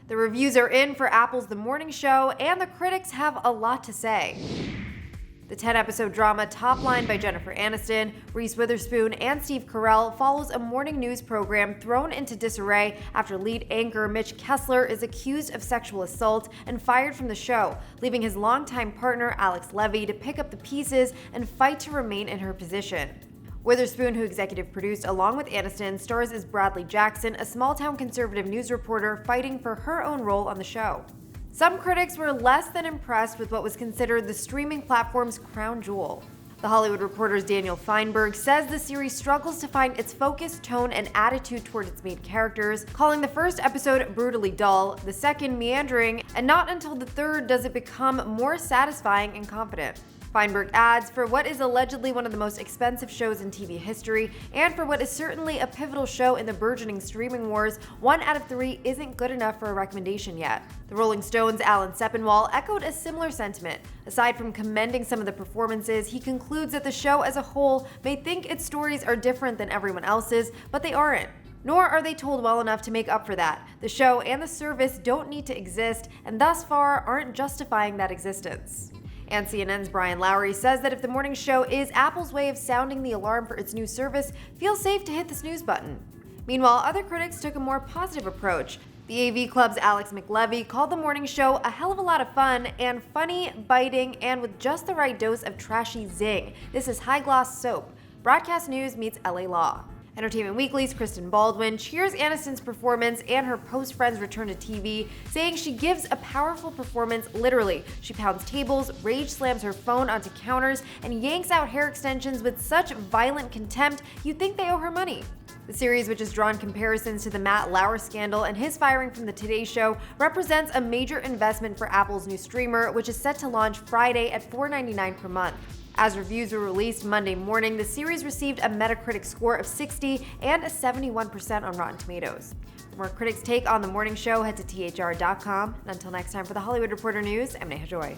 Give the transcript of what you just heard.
The reviews are in for Apple's The Morning Show, and the critics have a lot to say. The 10-episode drama Top Line by Jennifer Aniston, Reese Witherspoon, and Steve Carell follows a morning news program thrown into disarray after lead anchor Mitch Kessler is accused of sexual assault and fired from the show, leaving his longtime partner Alex Levy to pick up the pieces and fight to remain in her position. Witherspoon, who executive produced along with Aniston, stars as Bradley Jackson, a small-town conservative news reporter fighting for her own role on the show. Some critics were less than impressed with what was considered the streaming platform's crown jewel. The Hollywood Reporter's Daniel Feinberg says the series struggles to find its focus, tone, and attitude toward its main characters, calling the first episode brutally dull, the second meandering, and not until the third does it become more satisfying and confident. Feinberg adds, for what is allegedly one of the most expensive shows in TV history, and for what is certainly a pivotal show in the burgeoning streaming wars, 1 out of 3 isn't good enough for a recommendation yet. The Rolling Stones' Alan Sepinwall echoed a similar sentiment. Aside from commending some of the performances, he concludes that the show as a whole may think its stories are different than everyone else's, but they aren't. Nor are they told well enough to make up for that. The show and the service don't need to exist, and thus far aren't justifying that existence. And CNN's Brian Lowry says that if The Morning Show is Apple's way of sounding the alarm for its new service, feel safe to hit the snooze button. Meanwhile, other critics took a more positive approach. The AV Club's Alex McLevy called The Morning Show a hell of a lot of fun and funny, biting, and with just the right dose of trashy zing. This is high-gloss soap. Broadcast news meets LA Law. Entertainment Weekly's Kristen Baldwin cheers Aniston's performance and her post-Friends return to TV, saying she gives a powerful performance literally. She pounds tables, rage slams her phone onto counters, and yanks out hair extensions with such violent contempt you'd think they owe her money. The series, which has drawn comparisons to the Matt Lauer scandal and his firing from the Today Show, represents a major investment for Apple's new streamer, which is set to launch Friday at $4.99 per month. As reviews were released Monday morning, the series received a Metacritic score of 60 and a 71% on Rotten Tomatoes. For more critics' take on The Morning Show, head to thr.com. And until next time, for The Hollywood Reporter News, I'm Neha Joy.